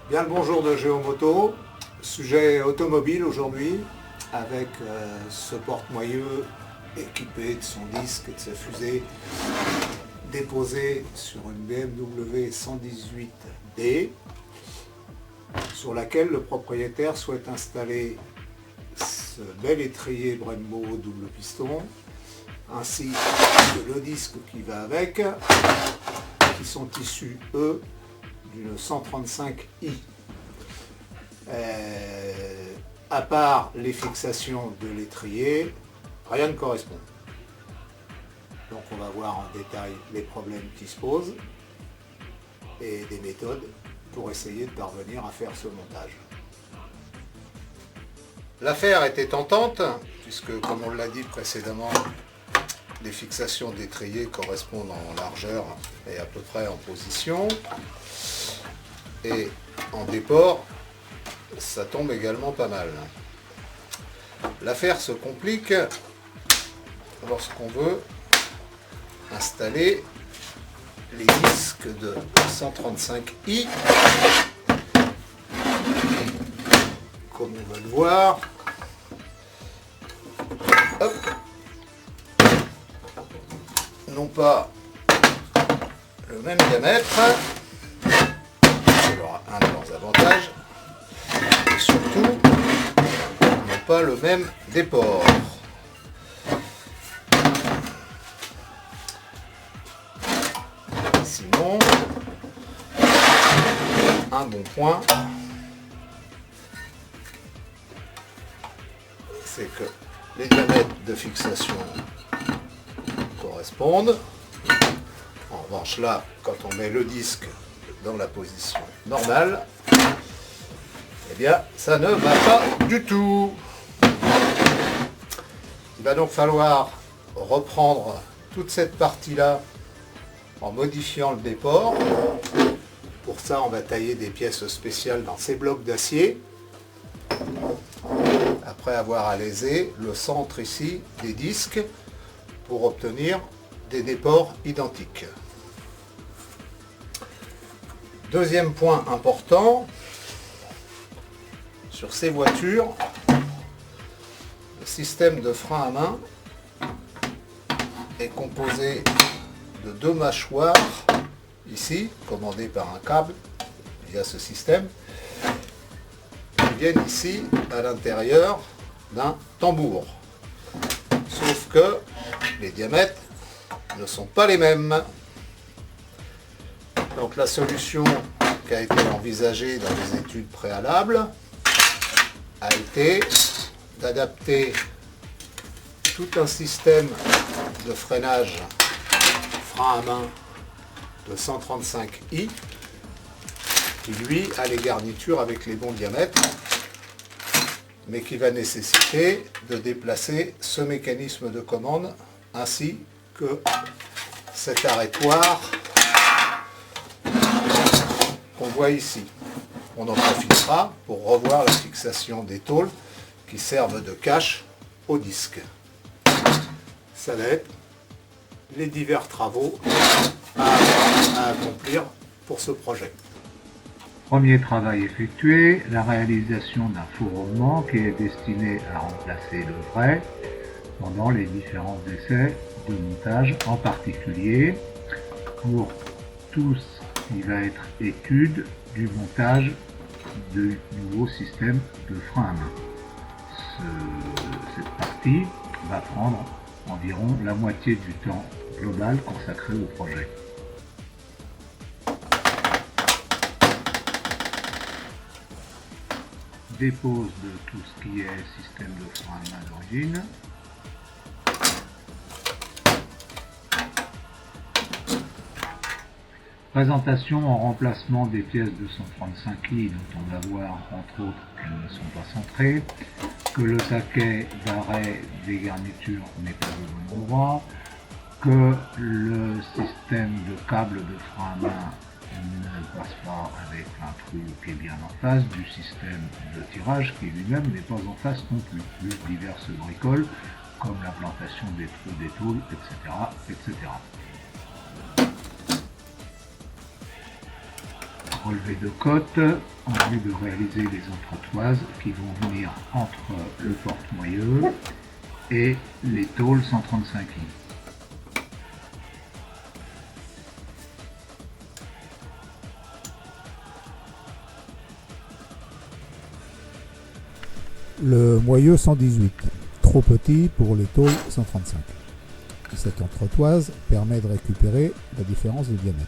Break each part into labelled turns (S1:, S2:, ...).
S1: Bien le bonjour de Géomoto, sujet automobile aujourd'hui, avec ce porte-moyeu équipé de son disque et de sa fusée déposé sur une BMW 118D, sur laquelle le propriétaire souhaite installer ce bel étrier Brembo double piston, ainsi que le disque qui va avec, qui sont issus, eux, d'une 135i. À part les fixations de l'étrier, rien ne correspond. Donc on va voir en détail les problèmes qui se posent et des méthodes pour essayer de parvenir à faire ce montage. L'affaire était tentante, puisque comme on l'a dit précédemment, les fixations d'étrier correspondent en largeur et à peu près en position. Et en déport, ça tombe également pas mal. L'affaire se complique lorsqu'on veut installer les disques de 135i. Comme on va le voir, hop, non pas le même diamètre, c'est un de leurs avantages, et surtout non pas le même déport. Sinon, un bon point, c'est que les diamètres de fixation correspondent. En revanche là, quand on met le disque dans la position normale, eh bien ça ne va pas du tout. Il va donc falloir reprendre toute cette partie-là en modifiant le déport. Pour ça, on va tailler des pièces spéciales dans ces blocs d'acier, après avoir alésé le centre ici des disques pour obtenir des déports identiques. Deuxième point important, sur ces voitures, le système de frein à main est composé de deux mâchoires, ici, commandées par un câble via ce système, qui viennent ici à l'intérieur d'un tambour. Sauf que les diamètres ne sont pas les mêmes. Donc la solution qui a été envisagée dans les études préalables a été d'adapter tout un système de freinage frein à main de 135i qui lui a les garnitures avec les bons diamètres, mais qui va nécessiter de déplacer ce mécanisme de commande ainsi que cet arrêtoir qu'on voit ici. On en profitera pour revoir la fixation des tôles qui servent de cache au disque. Ça va être les divers travaux à accomplir pour ce projet.
S2: Premier travail effectué, la réalisation d'un fourrement qui est destiné à remplacer le vrai pendant les différents essais de montage, en particulier pour tout ce qui va être étude du montage du nouveau système de frein à main. Cette partie va prendre environ la moitié du temps global consacré au projet. Dépose de tout ce qui est système de frein à main d'origine. Présentation en remplacement des pièces de 135i dont on va voir entre autres qu'elles ne sont pas centrées, que le taquet d'arrêt des garnitures n'est pas au bon endroit, que le système de câble de frein à main ne passe pas avec un trou qui est bien en face du système de tirage qui lui-même n'est pas en face non plus, plus diverses bricoles comme l'implantation des trous des tôles, etc., etc. relevé de côte en vue de réaliser les entretoises qui vont venir entre le porte-moyeu et les tôles 135i.
S3: Le moyeu 118, trop petit pour les tôles 135. Cette entretoise permet de récupérer la différence de diamètre.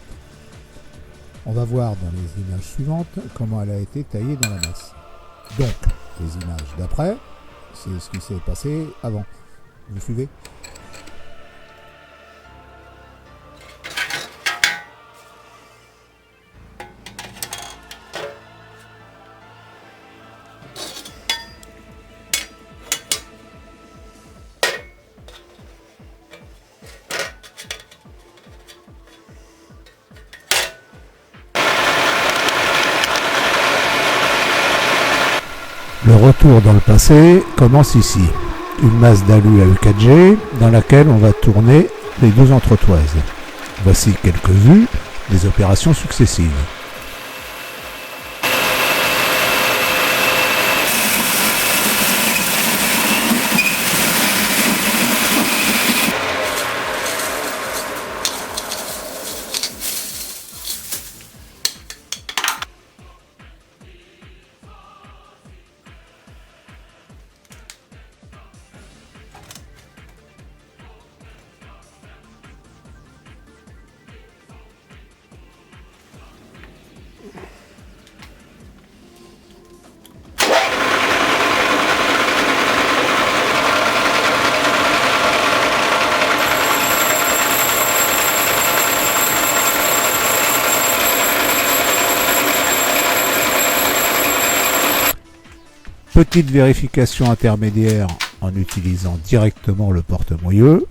S3: On va voir dans les images suivantes comment elle a été taillée dans la masse. Donc, les images d'après, c'est ce qui s'est passé avant. Vous suivez ? Le retour dans le passé commence ici. Une masse d'alu à E4G dans laquelle on va tourner les deux entretoises. Voici quelques vues des opérations successives. Petite vérification intermédiaire en utilisant directement le porte-moyeu.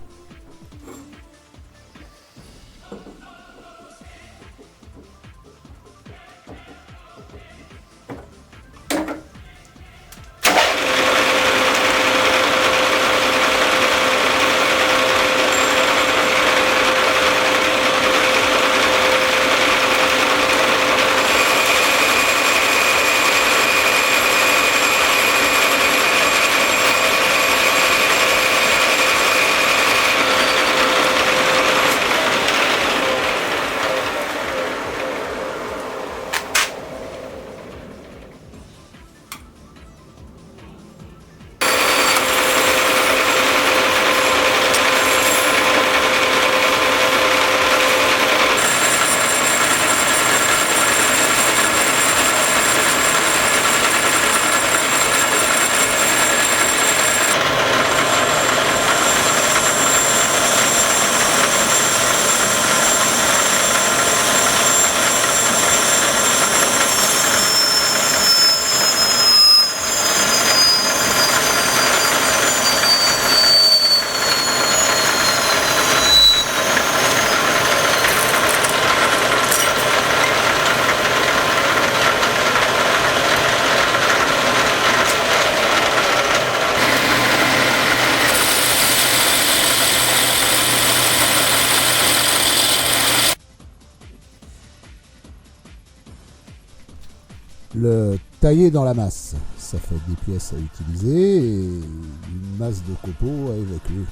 S3: Le tailler dans la masse, ça fait des pièces à utiliser et une masse de copeaux à évacuer.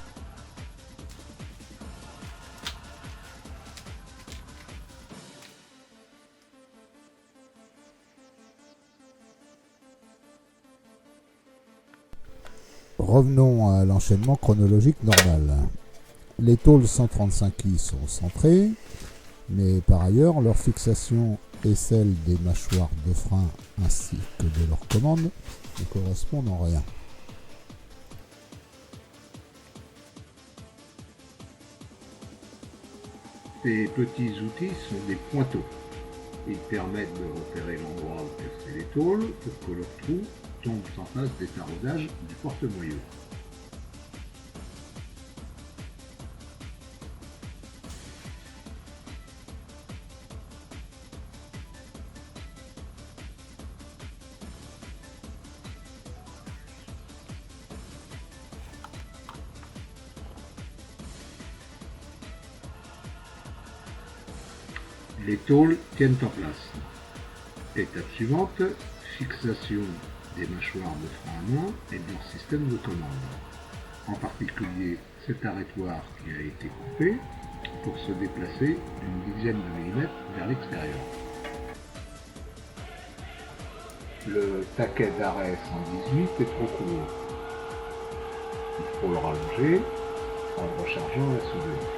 S3: Revenons à l'enchaînement chronologique normal. Les tôles 135i sont centrées, mais par ailleurs, leur fixation et celle des mâchoires de frein ainsi que de leur commande ne correspondent en rien.
S2: Ces petits outils sont des pointeaux. Ils permettent de repérer l'endroit où percer les tôles pour que leur trou tombe en face des taraudages du porte-moyeu. Les tôles tiennent en place. Étape suivante, fixation des mâchoires de frein à main et de leur système de commande. En particulier cet arrêtoir qui a été coupé pour se déplacer d'une dizaine de millimètres vers l'extérieur. Le taquet d'arrêt 118 est trop court. Il faut le rallonger en rechargeant la soudure.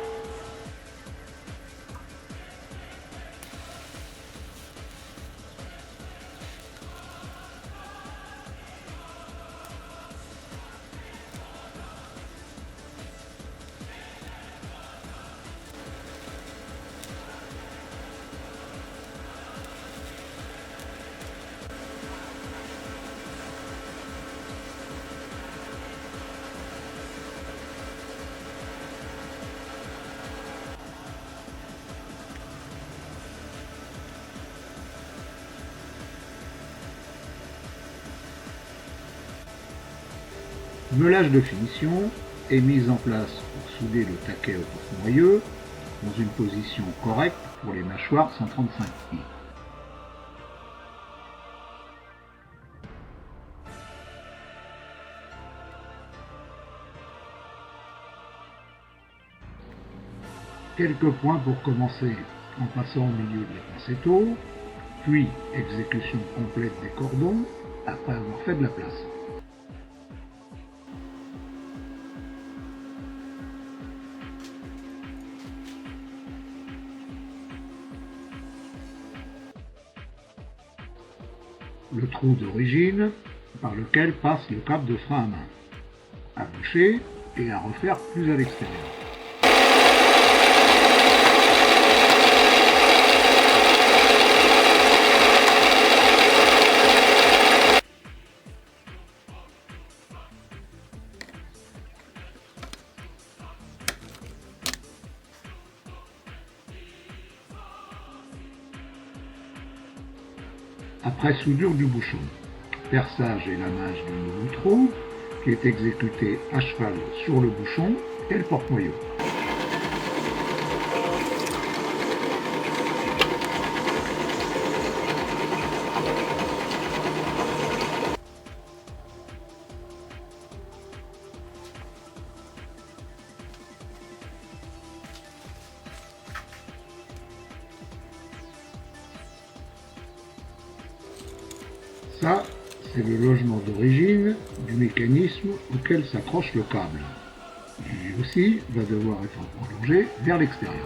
S2: Meulage de finition est mis en place pour souder le taquet au porte-moyeu dans une position correcte pour les mâchoires 135i. Quelques points pour commencer en passant au milieu de la pincetto, puis exécution complète des cordons après avoir fait de la place. Le trou d'origine par lequel passe le câble de frein à main, à boucher et à refaire plus à l'extérieur. Après soudure du bouchon, perçage et lamage du nouveau trou qui est exécuté à cheval sur le bouchon et le porte-moyeu. Ça, c'est le logement d'origine du mécanisme auquel s'accroche le câble. Lui aussi va devoir être prolongé vers l'extérieur.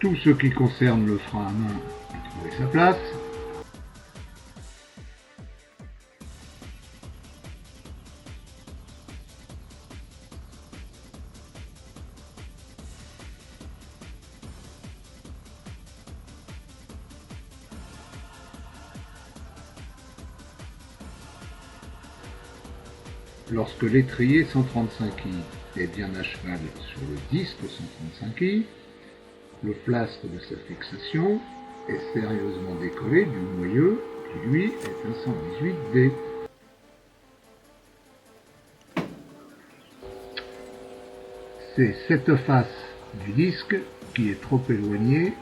S2: Tout ce qui concerne le frein à main a trouvé sa place. Lorsque l'étrier 135i est bien à cheval sur le disque 135i, le flasque de sa fixation est sérieusement décollé du moyeu qui lui est un 118D. C'est cette face du disque qui est trop éloignée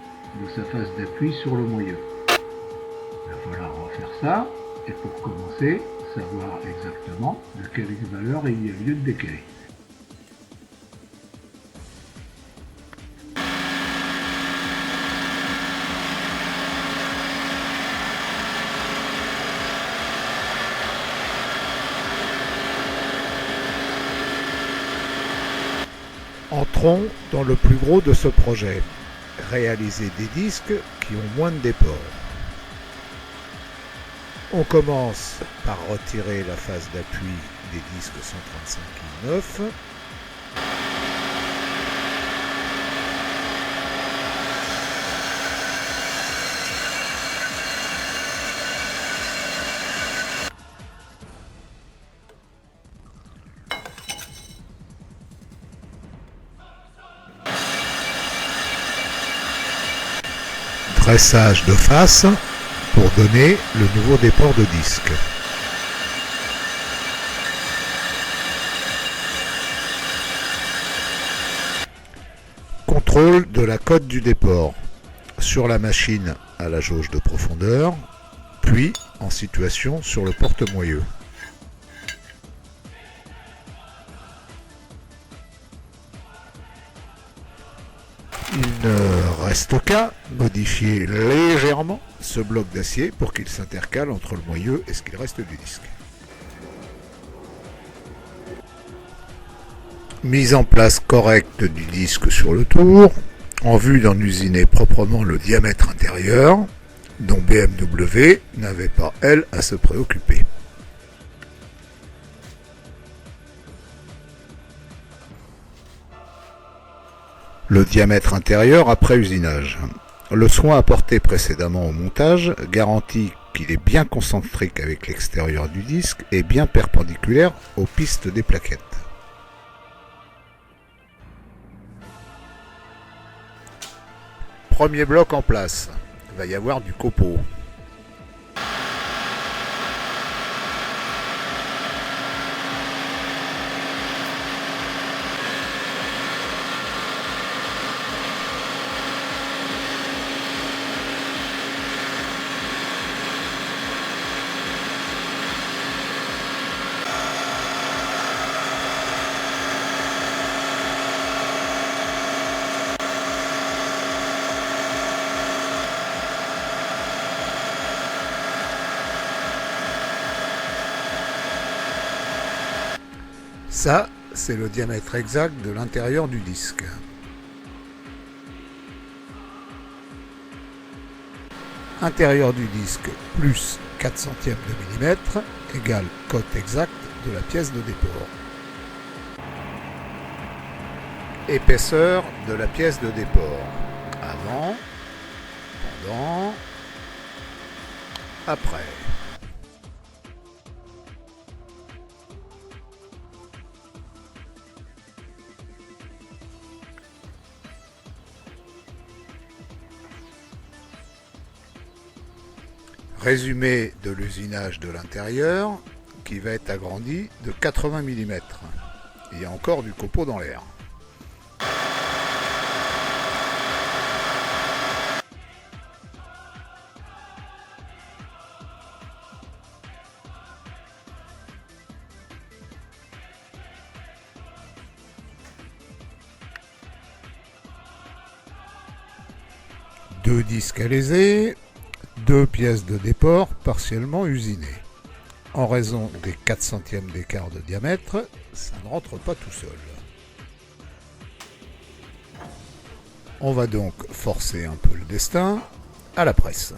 S2: de sa face d'appui sur le moyeu. Il va falloir refaire ça Et pour commencer, savoir exactement de quelle valeur il y a lieu de décaler.
S3: Entrons dans le plus gros de ce projet, réaliser des disques qui ont moins de déports. On commence par retirer la phase d'appui des disques 135 I9. Dressage de face pour donner le nouveau déport de disque. Contrôle de la cote du déport sur la machine à la jauge de profondeur, puis en situation sur le porte-moyeu. Il ne reste qu'à modifier légèrement ce bloc d'acier pour qu'il s'intercale entre le moyeu et ce qu'il reste du disque. Mise en place correcte du disque sur le tour, en vue d'en usiner proprement le diamètre intérieur, dont BMW n'avait pas, elle, à se préoccuper. Le diamètre intérieur après usinage. Le soin apporté précédemment au montage garantit qu'il est bien concentrique avec l'extérieur du disque et bien perpendiculaire aux pistes des plaquettes. Premier bloc en place. Il va y avoir du copeau. Ça, c'est le diamètre exact de l'intérieur du disque. Intérieur du disque plus 4 centièmes de millimètre égale cote exacte de la pièce de déport. Épaisseur de la pièce de déport. Avant, pendant, après. Résumé de l'usinage de l'intérieur qui va être agrandi de 80 mm. Il y a encore du copeau dans l'air. Deux disques alésés. Deux pièces de déport partiellement usinées. En raison des 4 centièmes d'écart de diamètre, ça ne rentre pas tout seul. On va donc forcer un peu le destin à la presse.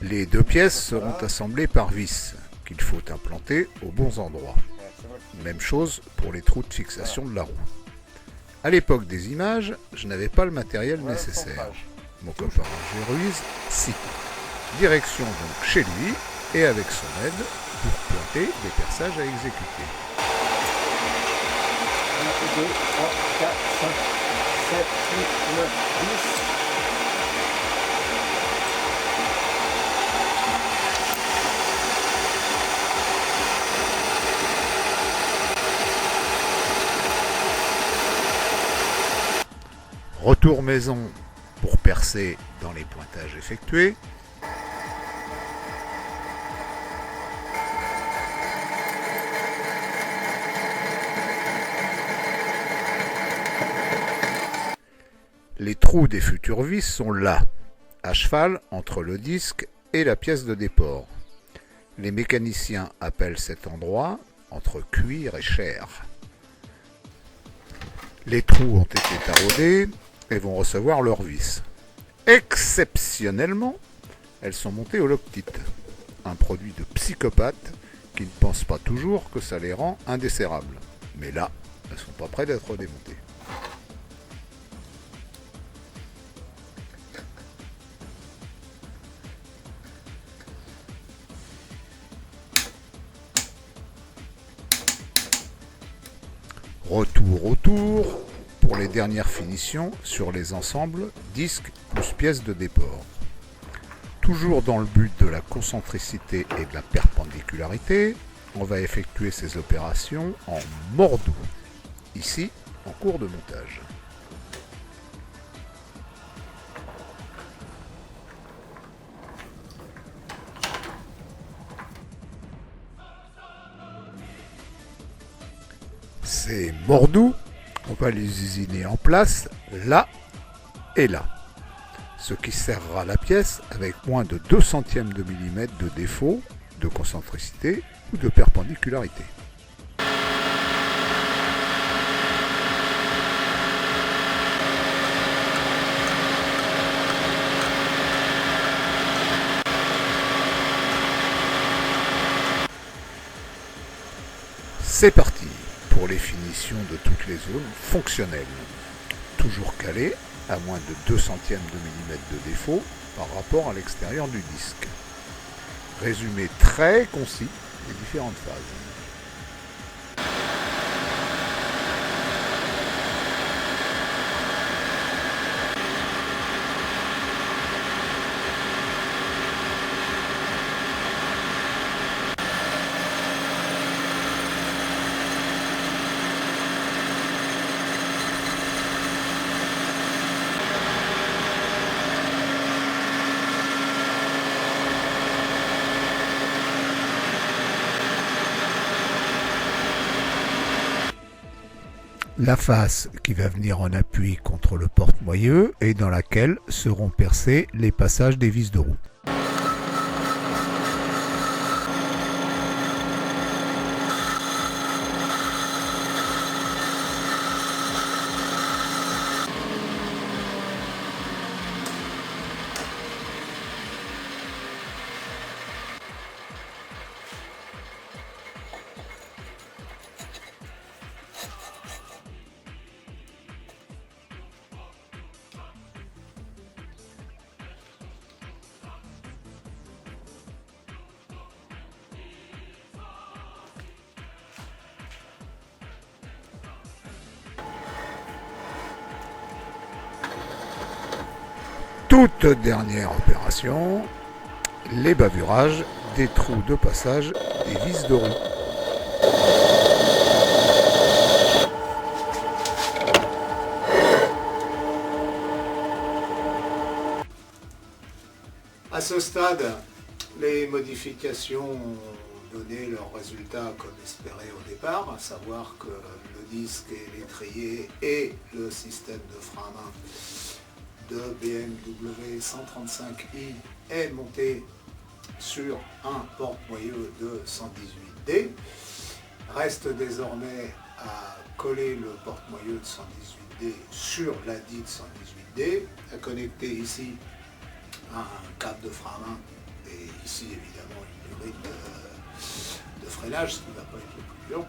S3: Les deux pièces seront assemblées par vis, qu'il faut implanter aux bons endroits. Même chose pour les trous de fixation de la roue. À l'époque des images, je n'avais pas le matériel nécessaire. Mon copain Roger Ruiz, si. Direction donc chez lui, et avec son aide, pour pointer des perçages à exécuter.
S1: 1, 2, 3, 4, 5, 7, 8, 9, 10.
S2: Retour maison pour percer dans les pointages effectués. Les trous des futures vis sont là, à cheval entre le disque et la pièce de déport. Les mécaniciens appellent cet endroit entre cuir et chair. Les trous ont été taraudés et vont recevoir leurs vis. Exceptionnellement, elles sont montées au Loctite, un produit de psychopathe qui ne pense pas toujours que ça les rend indesserrables. Mais là, elles sont pas près d'être démontées. Retour au tour pour les dernières finitions sur les ensembles disques plus pièces de déport. Toujours dans le but de la concentricité et de la perpendicularité, on va effectuer ces opérations en mordeau, ici en cours de montage. Ces mordoux, on va les usiner en place là et là, ce qui serrera la pièce avec moins de 2 centièmes de millimètre de défaut de concentricité ou de perpendicularité. C'est parti pour les finitions de toutes les zones fonctionnelles, toujours calées à moins de 2 centièmes de millimètre de défaut par rapport à l'extérieur du disque. Résumé très concis des différentes phases. La face qui va venir en appui contre le porte-moyeu et dans laquelle seront percés les passages des vis de roue. Toute dernière opération, les bavurages des trous de passage des vis de roue.
S1: À ce stade, les modifications ont donné leurs résultats comme espéré au départ, à savoir que le disque et l'étrier et le système de frein à main de BMW 135i est monté sur un porte-moyeu de 118D. Reste désormais à coller le porte-moyeu de 118D sur la dite 118D, à connecter ici un câble de frein à main et ici évidemment une grille de freinage, ce qui ne va pas être le plus dur.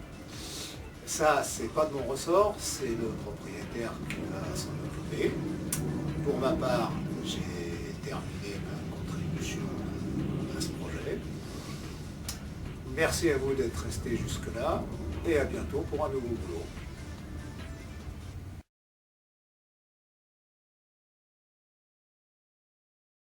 S1: Ça, c'est pas de mon ressort, c'est le propriétaire qui va s'en occuper. Pour ma part, j'ai terminé ma contribution à ce projet. Merci à vous d'être restés jusque-là et à bientôt pour un nouveau boulot.